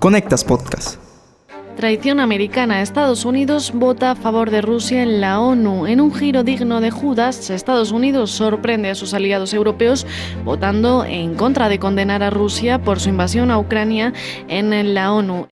Conectas Podcast. Traición americana. Estados Unidos vota a favor de Rusia en la ONU. En un giro digno de Judas, Estados Unidos sorprende a sus aliados europeos votando en contra de condenar a Rusia por su invasión a Ucrania en la ONU.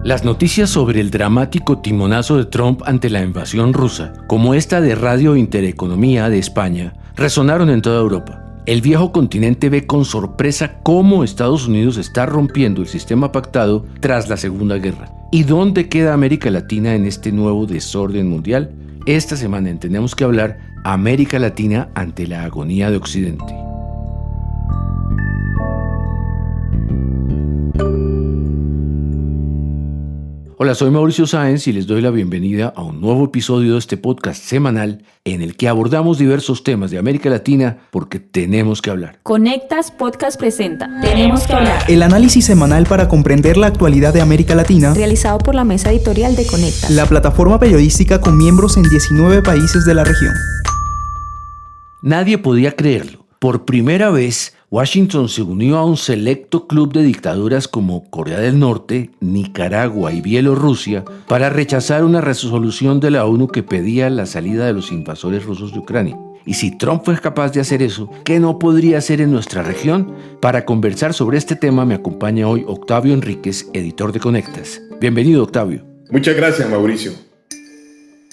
Las noticias sobre el dramático timonazo de Trump ante la invasión rusa, como esta de Radio Intereconomía de España, resonaron en toda Europa. El viejo continente ve con sorpresa cómo Estados Unidos está rompiendo el sistema pactado tras la Segunda Guerra. ¿Y dónde queda América Latina en este nuevo desorden mundial? Esta semana en Tenemos que hablar, América Latina ante la agonía de Occidente. Hola, soy Mauricio Sáenz y les doy la bienvenida a un nuevo episodio de este podcast semanal en el que abordamos diversos temas de América Latina porque tenemos que hablar. Conectas Podcast presenta Tenemos que hablar. El análisis semanal para comprender la actualidad de América Latina, Realizado por la mesa editorial de Conectas, la plataforma periodística con miembros en 19 países de la región. Nadie podía creerlo. Por primera vez, Washington se unió a un selecto club de dictaduras como Corea del Norte, Nicaragua y Bielorrusia para rechazar una resolución de la ONU que pedía la salida de los invasores rusos de Ucrania. Y si Trump fue capaz de hacer eso, ¿qué no podría hacer en nuestra región? Para conversar sobre este tema me acompaña hoy Octavio Enríquez, editor de Conectas. Bienvenido, Octavio. Muchas gracias, Mauricio.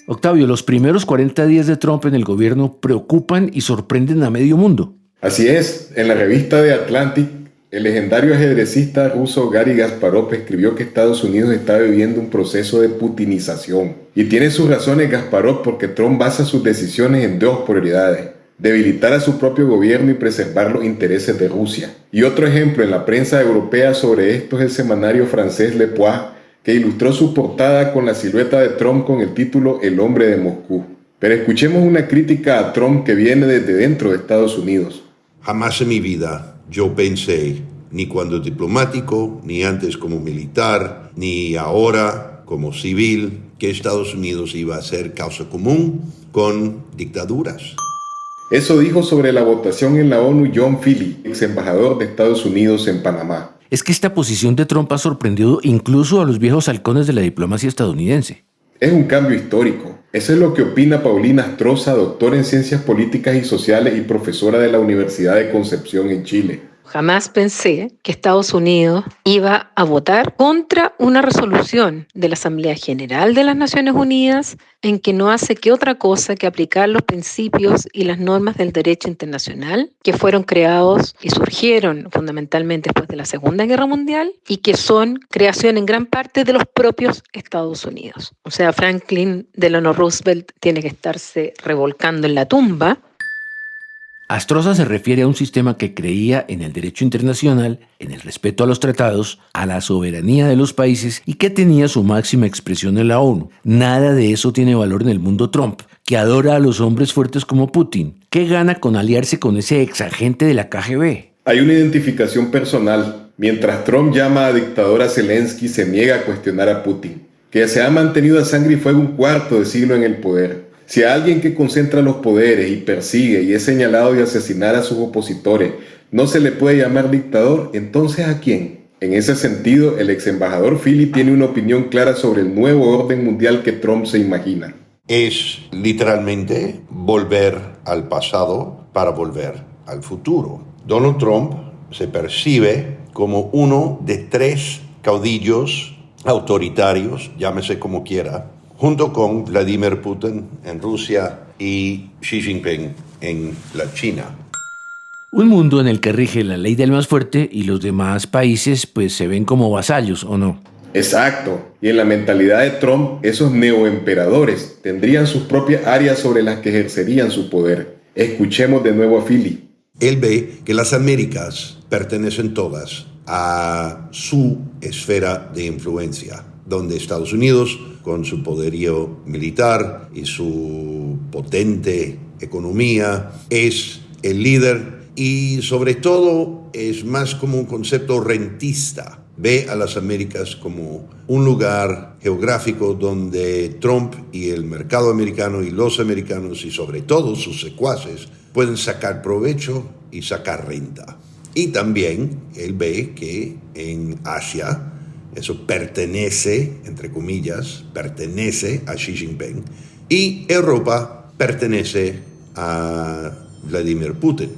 Octavio, los primeros 40 días de Trump en el gobierno preocupan y sorprenden a medio mundo. Así es, en la revista The Atlantic, el legendario ajedrecista ruso Garry Kasparov escribió que Estados Unidos está viviendo un proceso de putinización. Y tiene sus razones Kasparov porque Trump basa sus decisiones en dos prioridades: debilitar a su propio gobierno y preservar los intereses de Rusia. Y otro ejemplo en la prensa europea sobre esto es el semanario francés Le Point, que ilustró su portada con la silueta de Trump con el título El hombre de Moscú. Pero escuchemos una crítica a Trump que viene desde dentro de Estados Unidos. Jamás en mi vida yo pensé, ni cuando diplomático, ni antes como militar, ni ahora como civil, que Estados Unidos iba a ser causa común con dictaduras. Eso dijo sobre la votación en la ONU John Philly, ex embajador de Estados Unidos en Panamá. Es que esta posición de Trump ha sorprendido incluso a los viejos halcones de la diplomacia estadounidense. Es un cambio histórico. Eso es lo que opina Paulina Astroza, doctora en Ciencias Políticas y Sociales y profesora de la Universidad de Concepción en Chile. Jamás pensé que Estados Unidos iba a votar contra una resolución de la Asamblea General de las Naciones Unidas en que no hace que otra cosa que aplicar los principios y las normas del derecho internacional que fueron creados y surgieron fundamentalmente después de la Segunda Guerra Mundial y que son creación en gran parte de los propios Estados Unidos. O sea, Franklin Delano Roosevelt tiene que estarse revolcando en la tumba. Astroza se refiere a un sistema que creía en el derecho internacional, en el respeto a los tratados, a la soberanía de los países y que tenía su máxima expresión en la ONU. Nada de eso tiene valor en el mundo Trump, que adora a los hombres fuertes como Putin. ¿Qué gana con aliarse con ese exagente de la KGB? Hay una identificación personal. Mientras Trump llama a dictador a Zelensky, se niega a cuestionar a Putin, que se ha mantenido a sangre y fuego un cuarto de siglo en el poder. Si a alguien que concentra los poderes y persigue y es señalado de asesinar a sus opositores no se le puede llamar dictador, ¿entonces a quién? En ese sentido, el ex embajador Philly tiene una opinión clara sobre el nuevo orden mundial que Trump se imagina. Es literalmente volver al pasado para volver al futuro. Donald Trump se percibe como uno de 3 caudillos autoritarios, llámese como quiera, junto con Vladimir Putin en Rusia y Xi Jinping en la China. Un mundo en el que rige la ley del más fuerte y los demás países pues se ven como vasallos, ¿o no? Exacto. Y en la mentalidad de Trump, esos neoemperadores tendrían sus propias áreas sobre las que ejercerían su poder. Escuchemos de nuevo a Philly. Él ve que las Américas pertenecen todas a su esfera de influencia, donde Estados Unidos, con su poderío militar y su potente economía, es el líder y sobre todo es más como un concepto rentista. Ve a las Américas como un lugar geográfico donde Trump y el mercado americano y los americanos y sobre todo sus secuaces pueden sacar provecho y sacar renta. Y también él ve que en Asia eso pertenece, entre comillas, pertenece a Xi Jinping y Europa pertenece a Vladimir Putin.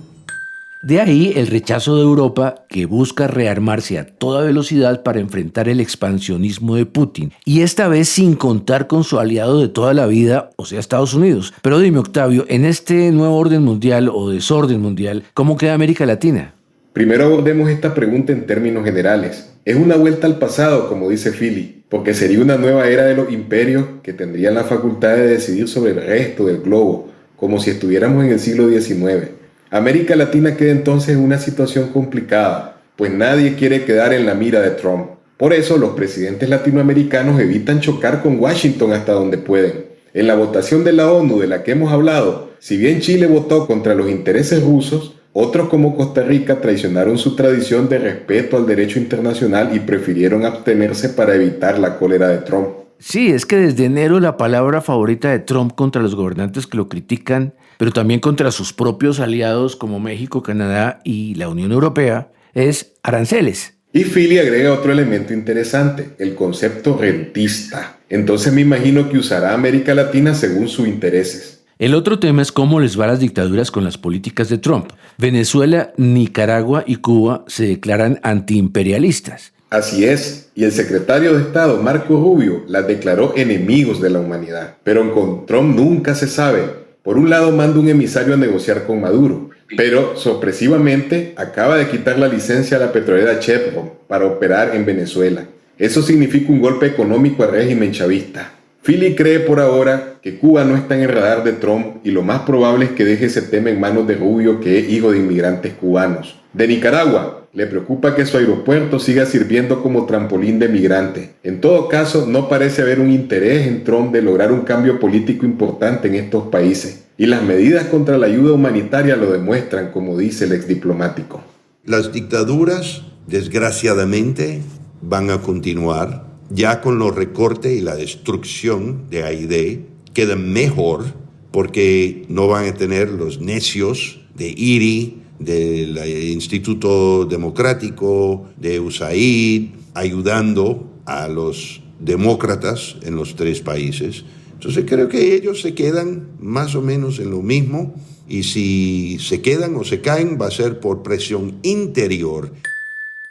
De ahí el rechazo de Europa, que busca rearmarse a toda velocidad para enfrentar el expansionismo de Putin, y esta vez sin contar con su aliado de toda la vida, o sea, Estados Unidos. Pero dime, Octavio, en este nuevo orden mundial o desorden mundial, ¿cómo queda América Latina? Primero abordemos esta pregunta en términos generales. Es una vuelta al pasado, como dice Philly, porque sería una nueva era de los imperios que tendrían la facultad de decidir sobre el resto del globo, como si estuviéramos en el siglo XIX. América Latina queda entonces en una situación complicada, pues nadie quiere quedar en la mira de Trump. Por eso los presidentes latinoamericanos evitan chocar con Washington hasta donde pueden. En la votación de la ONU de la que hemos hablado, si bien Chile votó contra los intereses rusos, otros como Costa Rica traicionaron su tradición de respeto al derecho internacional y prefirieron abstenerse para evitar la cólera de Trump. Sí, es que desde enero la palabra favorita de Trump contra los gobernantes que lo critican, pero también contra sus propios aliados como México, Canadá y la Unión Europea, es aranceles. Y Philly agrega otro elemento interesante, el concepto rentista. Entonces me imagino que usará a América Latina según sus intereses. El otro tema es cómo les va a las dictaduras con las políticas de Trump. Venezuela, Nicaragua y Cuba se declaran antiimperialistas. Así es, y el secretario de Estado, Marco Rubio, las declaró enemigos de la humanidad. Pero con Trump nunca se sabe. Por un lado manda un emisario a negociar con Maduro, pero sorpresivamente acaba de quitar la licencia a la petrolera Chevron para operar en Venezuela. Eso significa un golpe económico al régimen chavista. Philly cree por ahora que Cuba no está en el radar de Trump y lo más probable es que deje ese tema en manos de Rubio, que es hijo de inmigrantes cubanos. De Nicaragua, le preocupa que su aeropuerto siga sirviendo como trampolín de migrantes. En todo caso, no parece haber un interés en Trump de lograr un cambio político importante en estos países. Y las medidas contra la ayuda humanitaria lo demuestran, como dice el exdiplomático. Las dictaduras, desgraciadamente, van a continuar. Ya con los recortes y la destrucción de AID quedan mejor porque no van a tener los necios de IRI, del Instituto Democrático, de USAID, ayudando a los demócratas en los tres países. Entonces creo que ellos se quedan más o menos en lo mismo, y si se quedan o se caen va a ser por presión interior.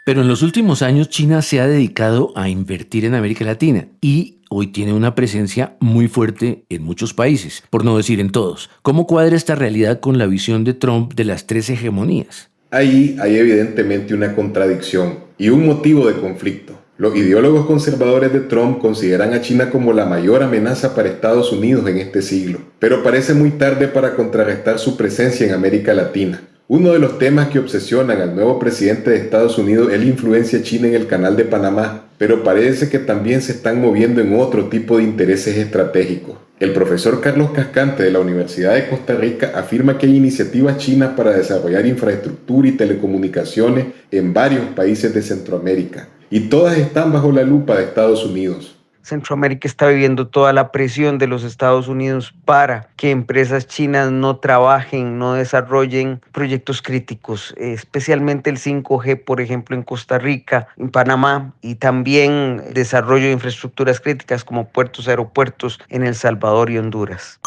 Pero en los últimos años China se ha dedicado a invertir en América Latina y hoy tiene una presencia muy fuerte en muchos países, por no decir en todos. ¿Cómo cuadra esta realidad con la visión de Trump de las tres hegemonías? Ahí hay evidentemente una contradicción y un motivo de conflicto. Los ideólogos conservadores de Trump consideran a China como la mayor amenaza para Estados Unidos en este siglo, pero parece muy tarde para contrarrestar su presencia en América Latina. Uno de los temas que obsesionan al nuevo presidente de Estados Unidos es la influencia china en el Canal de Panamá, pero parece que también se están moviendo en otro tipo de intereses estratégicos. El profesor Carlos Cascante de la Universidad de Costa Rica afirma que hay iniciativas chinas para desarrollar infraestructura y telecomunicaciones en varios países de Centroamérica, y todas están bajo la lupa de Estados Unidos. Centroamérica está viviendo toda la presión de los Estados Unidos para que empresas chinas no trabajen, no desarrollen proyectos críticos, especialmente el 5G, por ejemplo, en Costa Rica, en Panamá, y también desarrollo de infraestructuras críticas como puertos, aeropuertos en El Salvador y Honduras.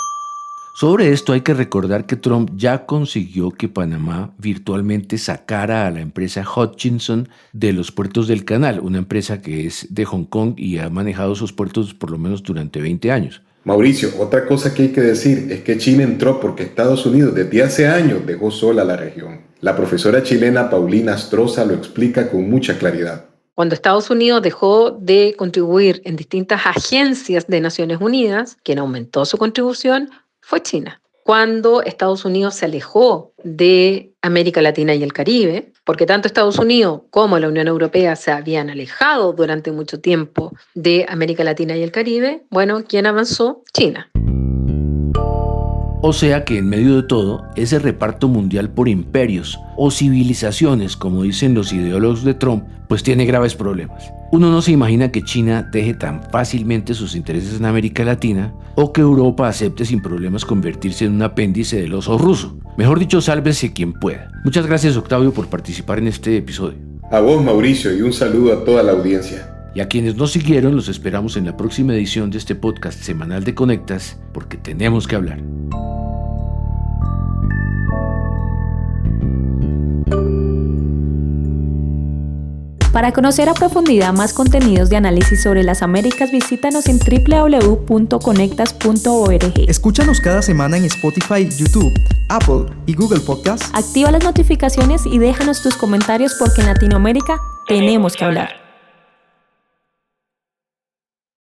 Sobre esto hay que recordar que Trump ya consiguió que Panamá virtualmente sacara a la empresa Hutchinson de los puertos del canal, una empresa que es de Hong Kong y ha manejado sus puertos por lo menos durante 20 años. Mauricio, otra cosa que hay que decir es que China entró porque Estados Unidos desde hace años dejó sola la región. La profesora chilena Paulina Astroza lo explica con mucha claridad. Cuando Estados Unidos dejó de contribuir en distintas agencias de Naciones Unidas, quien aumentó su contribución fue China. Cuando Estados Unidos se alejó de América Latina y el Caribe, porque tanto Estados Unidos como la Unión Europea se habían alejado durante mucho tiempo de América Latina y el Caribe, bueno, ¿quién avanzó? China. O sea que en medio de todo, ese reparto mundial por imperios o civilizaciones, como dicen los ideólogos de Trump, pues tiene graves problemas. Uno no se imagina que China deje tan fácilmente sus intereses en América Latina o que Europa acepte sin problemas convertirse en un apéndice del oso ruso. Mejor dicho, sálvese quien pueda. Muchas gracias, Octavio, por participar en este episodio. A vos, Mauricio, y un saludo a toda la audiencia. Y a quienes nos siguieron, los esperamos en la próxima edición de este podcast semanal de Conectas, porque tenemos que hablar. Para conocer a profundidad más contenidos de análisis sobre las Américas, visítanos en www.conectas.org. Escúchanos cada semana en Spotify, YouTube, Apple y Google Podcasts. Activa las notificaciones y déjanos tus comentarios porque en Latinoamérica tenemos que hablar.